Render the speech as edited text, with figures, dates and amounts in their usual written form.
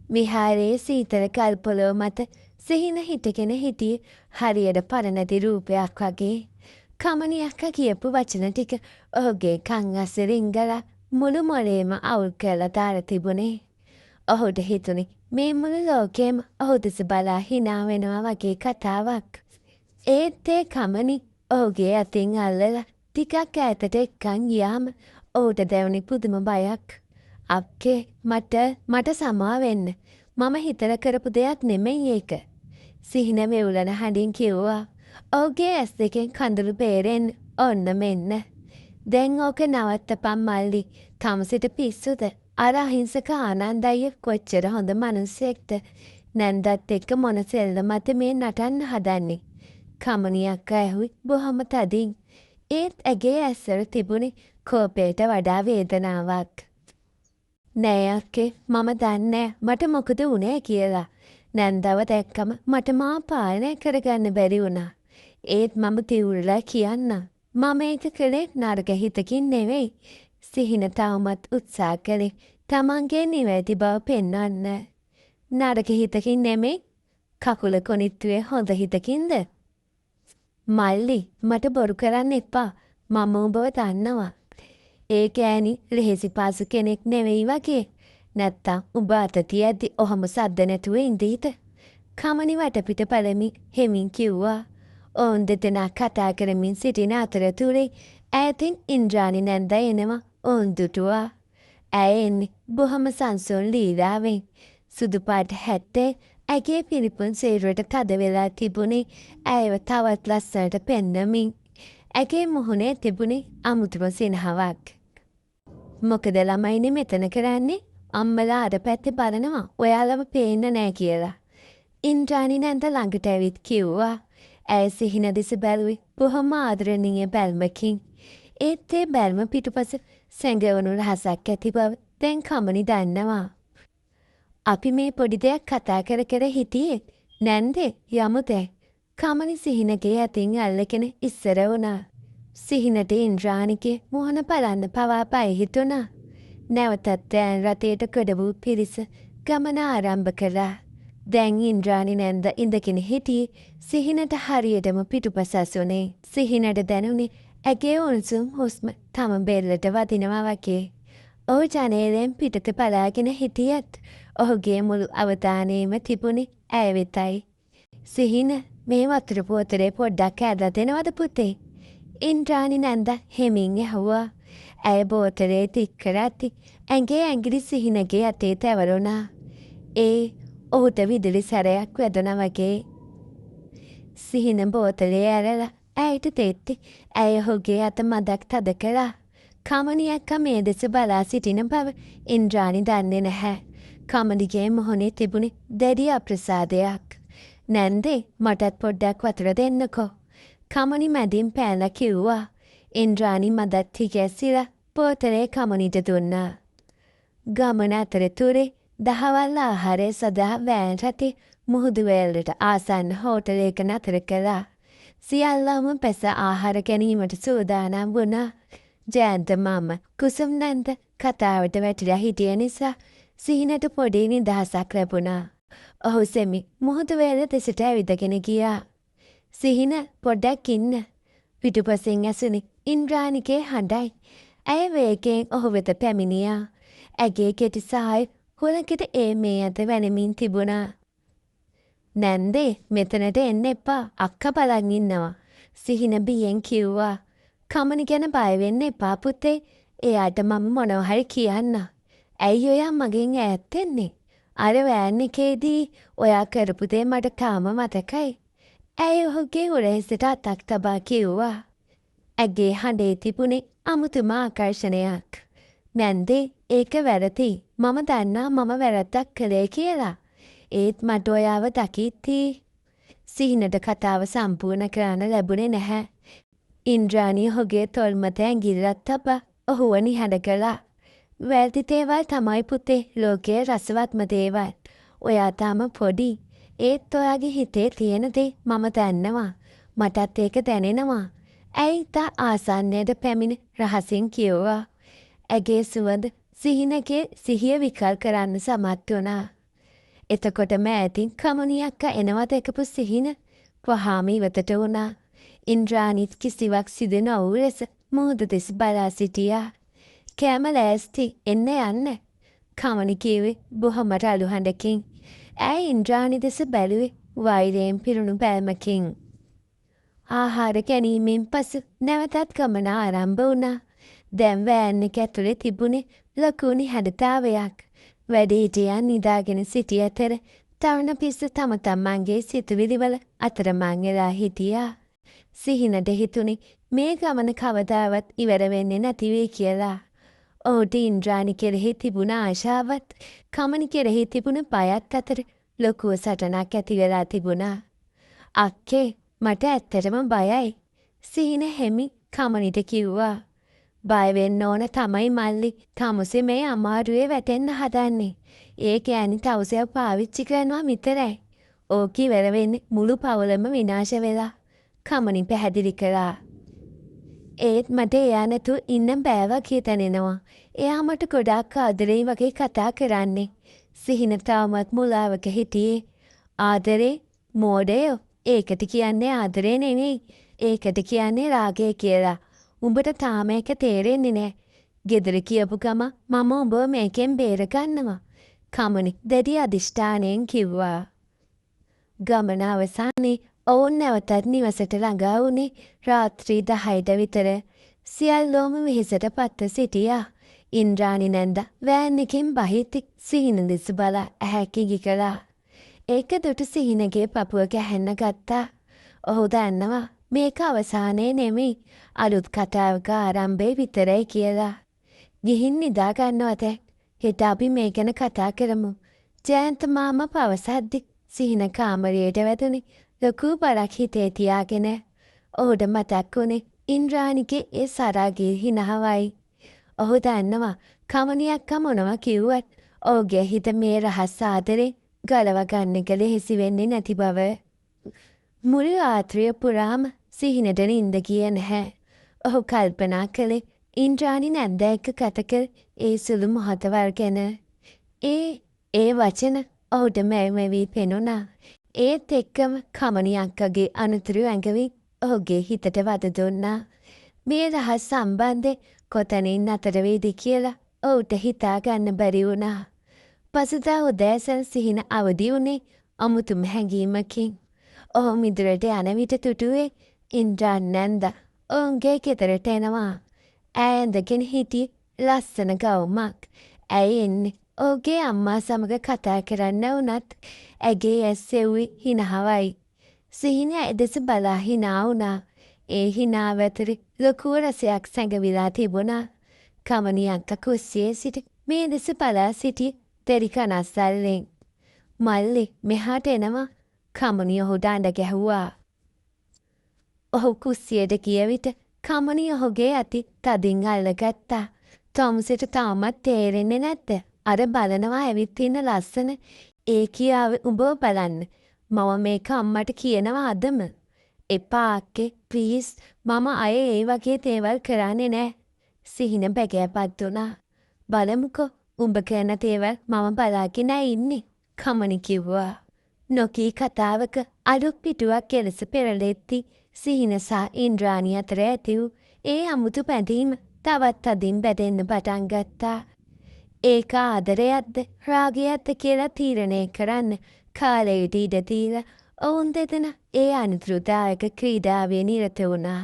විහාරයේ සීතල කල්පොළොව මත සිහින හිටගෙන හිටියේ හරියට පරණැති රූපයක් වගේ. කමනි අක්කා කියපු වචන ටික ඔහුගේ කන් අස්සේ රිංගලා මුළු මොළේම අවුල් කරලා දාලා තිබුණේ. ඔහුට හිතුනේ මේ මුළු ලෝකෙම ඔහු දෙස බලා hina වෙනවා වගේ කතාවක්. ඒත් ඒ කමනි ඔහුගේ අතින් අල්ලලා ටිකක් ඈතට එක්කන් ගියාම ඔහුට දැනුනි පුදුම බයක්. "අප්කේ මට සමා වෙන්න. මම හිතලා කරපු දෙයක් නෙමෙයි ඒක." සිහින මෙවුලන හඬින් කිව්වා. ඔහුගේ ඇස් දෙකෙන් කඳුළු බේරෙන්න ඔන්න මෙන්න. "දැන් ඕක නවත්තපන් මල්ලි. තමසිට පිස්සුද? අර අහිංසක ආනන්ද අයියා කොච්චර හොඳ මිනිස්සෙක්ද? නැන්දත් එක්ක මොන සෙල්ලමද මේ නටන්න හදන්නේ?" කමනි අක්කා ඇහුයි බොහොම තදින්. ඒත් ඇගේ ඇස්වල තිබුණේ කෝපයට වඩා වේදනාවක්. "නෑ අක්කේ මම දන්නේ මට මොකද වුනේ කියලා. නැන්දව දැක්කම මට මා පාලනය කරගන්න බැරි වුණා. ඒත් මම තිවුරලා කියන්න. මම ඒක කළේ නරක හිතකින් නෙවෙයි." සිහින තවමත් උත්සාහ කළේ තමන්ගේ නිවැරදි බව පෙන්වන්න. "නරක හිතකින් නෙමෙයි. කකුල කොනිට්ටුවේ හොඳ හිතකින්ද?" "මල්ලි මට බොරු කරන්න එපා. මම ඔබව දන්නවා. ඒ ගෑණි ලෙහෙසි පාසු කෙනෙක් නෙවෙයි වගේ. නැත්තම් උඹ අත තියද්දි ඔහොම සද්ද නැතුව ඉඳීද?" කමනි වටපිට බලමින් හෙමින් කිව්වා. ඔවුන් දෙදෙනා කතා කරමින් සිටින අතරතුරේ ඈතින් ඉන්ද්‍රාණි නැන්දා එනවා ඔවුන් දුටුවා. ඇය එන්නේ බොහොම සංසුන් ලීලාවෙන්. සුදු පාට හැට්ටේ ඇගේ පිරිපුන් සේරුවට තද වෙලා තිබුණේ ඇයව තවත් ලස්සනට පෙන්නමින්. ඇගේ මුහුණේ තිබුණේ අමුතුම සිනහවක්. "මොකද ළමයිනේ මෙතන කරන්නේ? අම්මලා අර පැත්තේ බලනවා ඔයාලව පේන්න නෑ කියලා." ඉන්ද්‍රාණි නැන්ද ළඟට ඇවිත් කිව්වා. ඇය සිහින දෙස බැලුවේ බොහොම ආදරණීය බැල්මකින්. ඒත් ඒ බැල්ම පිටුපස සැඟවුණු රහසක් ඇති බව දැන් කමනි දන්නවා. "අපි මේ පොඩි දෙයක් කතා කර හිටියේ. නැන්දේ යමුද?" කමනි සිහිනගේ අතින් අල්ලගෙන ඉස්සර වුණා. සිහිනට ඉන්ද්‍රාණිගේ මුහුණ බලන්න පවා බය හිතුණා. නැවතත් දැන් රථයට ගොඩ වූ පිරිස ගමන ආරම්භ කළා. දැන් ඉන්ද්‍රාණි නැන්ද ඉඳගෙන හිටියේ සිහිනට හරියටම පිටුපසසුනේ. සිහිනට දැනුනේ ඇගේ උණුසුම් හුස්ම තම බෙල්ලට වදිනවා වගේ. ඔහු ජනේලෙන් පිටත බලාගෙන හිටියත් ඔහුගේ මුළු අවධානයම තිබුණේ ඇය වෙතයි. "සිහින මේ වතුර බෝතලේ පොඩ්ඩක් ඇදලා දෙනවද පුතේ?" ඉන්ද්‍රාණි නැන්ද හෙමින් ඇහුවා. ඇය බෝතලේ තික් කරද්දි ඇඟේ ඇඟිලි සිහිනගේ අතේ තැවරුණා. ඔහුට විදුලි සැරයක් වැදුනා වගේ. සිහින බෝතලේ ඇරලා ඇයට දෙද්දි ඇය ඔහුගේ අත මදක් තද කළා. කමනි අක්කා මේ දෙස බලා සිටින බව ඉන්ද්‍රාණි දන්නේ නැහැ. කමනිගේ මුහුණේ තිබුණේ දැඩි අප්‍රසාදයක්. "නැන්දේ මටත් පොඩ්ඩක් වතුර දෙන්නකෝ." කමනි මැදින් පෑලා කිව්වා. ඉන්ද්‍රාණි මදත් හිගැස්සිලා බෝතලේ කමනිට දුන්නා. ගමන අතරතුරේ දහවල් ආහාරය සඳහා වෑන් රථේ මුහුදු වෙරළට ආසන්න හෝටලයක නතර කළා. සියල්ලම පැස ආහාර ගැනීමට සූදානම් වුණා. ජයන්ත මාමා කුසුම් නැන්ද කතාවට වැටිලා හිටිය නිසා සිහිනට පොඩි නිදහසක් ලැබුණා. ඔහු සෙමි මුහුදු වෙරළ දෙසට ඇවිදගෙන ගියා. "සිහින පොඩ්ඩක් ඉන්න." පිටුපසින් ඇසුණි ඉන්ද්‍රාණිගේ හඬයි. ඇය වේගයෙන් ඔහු වෙත පැමිණියා. ඇගේ කෙටි සාය හුලකට මේ අත වැනෙමින් තිබුණා. "නැන්දේ මෙතනට එන්න එපා. අක්කා බලන් ඉන්නවා." සිහින බියෙන් කිව්වා. "කමනි ගැන බය වෙන්න එපා පුතේ. එයාට මම මොනවා හරි කියන්න." "ඇයි ඔයා මගෙන් ඈත් වෙන්නේ?" "අර වෑන් එකේදී ඔයා කරපු දේ මට තාම මතකයි." ඇය ඔහුගේ උරහිසට අතක් තබා කිව්වා. ඇගේ හඬේ තිබුණේ අමුතුම ආකර්ෂණයක්. "නැන්දේ ඒක වැරදි. මම දන්නා මම වැරද්දක් කළේ කියලා. ඒත් මට ඔයාව දකිද්දී." සිහිනට කතාව සම්පූර්ණ කරන්න ලැබුණේ නැහැ. ඉන්ද්‍රාණි ඔහුගේ තොල් මත ඇඟිල්ලක් තබා ඔහුව නිහඬ කළා. "වැරදි දේවල් තමයි පුතේ ලෝකයේ රසවත්ම දේවල්. ඔයා තාම පොඩි. ඒත් ඔයාගේ හිතේ තියෙන දේ මම දන්නවා. මටත් ඒක දැනෙනවා." ඇයි ඉතා ආසන්නයට පැමිණ රහසින් කිව්වා. ඇගේ සුවඳ සිහිනගේ සිහිය විකල් කරන්න සමත් වුණා. එතකොට මෑතින් කමනි අක්කා එනවා දැකපු සිහින වහාම ඉවතට වුණා. ඉන්ද්‍රාණිත් කිසිවක් සිදු නොවූ ලෙස මුහුද දෙස බලා සිටියා. කෑම ලෑස්ති එන්න යන්න. කමනි කිව්වේ බොහොම රළු හඬකින්. ඇය ඉන්ද්‍රාණි දෙස බැලුවේ වෛරයෙන් පිරුණු බැල්මකින්. ආහාර ගැනීමෙන් පසු නැවතත් ගමන ආරම්භ වුණා. දැන් වෑන් එක ඇතුලේ තිබුණේ ලොකු නිහඬතාවයක්. වැඩිහිටියන් නිදාගෙන සිටි අතර තරුණ පිස්සු තම තමන්ගේ සිතුවිලිවල අතරමං වෙලා හිටියා. සිහිනට හිතුනේ මේ ගමන කවදාවත් ඉවර වෙන්නේ නැති වෙයි කියලා. ඔහුට ඉන්ද්‍රාණි කෙරෙහි තිබුණ ආශාවත් කමනි කෙරෙහි තිබුණ බයත් අතර ලොකු සටනක් ඇති වෙලා තිබුණා. අක්කේ මට ඇත්තටම බයයි. සිහින හෙමි කමනිට කිව්වා. බය වෙන්න ඕන තමයි මල්ලි. තමුසේ මේ අමාරුවේ වැටෙන්න හදන්නේ. ඒ කියන්නේ තවුසයක් පාවිච්චි කරනවා විතරයි. ඕක ඉවර වෙන්නේ මුළු පවුලම විනාශ වෙලා. කමනි පැහැදිලි කළා. ඒත් මට එයා නැතුව ඉන්න බෑවා හිතෙනවා. එයා මට ගොඩාක් ආදරේ වගේ කතා කරන්නේ. සිහින තාමත් මුලාවක හිටියේ. ආදරේ මෝඩයෝ. ඒකට කියන්නේ ආදරේ නෙවෙයි. ඒකට කියන්නේ රාගය කියලා. උඹට තාම ඒක තේරෙන්නේ නෑ. ගෙදර කියපු ගම මම උඹව මේකෙන් බේරගන්නවා. කමනි දැඩි අධිෂ්ඨානයෙන් කිව්වා. ගමන අවසානයේ ඔවුන් නැවතත් නිවසට ළඟා වුණේ රාත්‍රී 10ට විතර. සියල්ලෝම වෙහෙසට පත්ව සිටියා. ඉන්ද්‍රාණි නැන්දා වෑන් එකෙන් බහිති සිහින දෙස බලා ඇහැ කිගි කළා. ඒක දුටු සිහිනගේ පපුව ගැහෙන්න ගත්තා. ඔහු දන්නවා මේක අවසානයේ නෙමෙයි අලුත් කතාවක ආරම්භය විතරයි කියලා. ගිහින් නිදා ගන්නවද? හෙට අපි මේ ගැන කතා කරමු. ජයන්ත මාමා පවසද්දි සිහින කාමරයට වැදුනේ ලොකු බරක් හිතේ තියාගෙන. ඔහුට මතක් වුණේ ඉන්ද්‍රාණිගේ ඒ සරාගී හිනාවයි. ඔහු දන්නවා කමනියක් මොනවා කිව්වත් ඔහුගේ හිත මේ රහස් ආදරේ ගලව ගන්න එක ලෙහෙසි වෙන්නේ නැති බව. මුළු රාත්‍රිය පුරාම සිහිනට නින්ද ගියේ නැහැ. ඔහු කල්පනා කළේ ඉන්ද්‍රාණි නැන්ද එක්ක ගත කළ ඒ සුළු මොහොතවල් ගැන. ඒ වචන ඔහුට මැවි පෙනුණා. ඒත් එක්කම කමනි අක්කගේ අනුතුරු ඇඟවි ඔහුගේ හිතට වද දුන්නා. මේ රහස් සම්බන්ධේ කොතනින් අතර වේද කියලා ඔහුට හිතා ගන්න බැරි වුණා. පසුදා උදෑසන සිහින අවදි වුණේ අමුතුම හැඟීමකින්. ඔහු මිදුලට යන විට තුටුවේ ඉන්ද්‍රාණි නැන්දා ඔවුන්ගේ ගෙදරට එනවා. ඇය ඇඳගෙන හිටි ලස්සන ගවුමක්. ඇය එන්නේ ඔහුගේ අම්මා සමග කතා කරන්න වුණත් ඇගේ ඇස් සෙව්වේ හිනාවයි. සිහින ඇය දෙස බලා හිනා වුණා. ඒ හිනාව ඇතුලේ ලොකු රසයක් සැඟවිලා තිබුණා. කමනි අක්කා කුස්සියේ සිට මේ දෙස බලා සිටි තෙරි කනස්සල්ලෙන්. මල්ලි මෙහාට එනවා. කමනි ඔහුට අඬ ගැහුවා. ඔහු කුස්සියට ගිය විට කමනි ඔහුගේ අති තදින් අල්ලගත්තා. තොම්සෙට තාමත් තේරෙන්නේ නැද්ද? අර බලනවා ඇවිත් ඉන්න ලස්සන ඒ කියාවේ උඹව බලන්න. මම මේක අම්මට කියනවා අදම. එපා අක්කේ ප්ලීස් මම අය ඒ වගේ දේවල් කරන්නේ නෑ. සිහින බැගෑපත් වුණා. බලමුකෝ උඹ කරන දේවල් මම බලාගෙන ඉන්නේ. කමනි කිව්වා. නොකී කතාවක අලුත් පිටුවක් කෙලස පෙරලෙද්දී සිහින සහ ඉන්ද්‍රාණි අතර ඇති වූ ඒ අමුතු බැඳීම තවත් අදින් බැඳෙන්න පටන් ගත්තා. ඒක ආදරයක්ද රාගයක්ද කියලා තීරණය කරන්න කාලයට ඉඩ දීලා ඔවුන් දෙදෙනා ඒ අනුතුරුදායක ක්‍රීඩාවේ නිරත වුණා.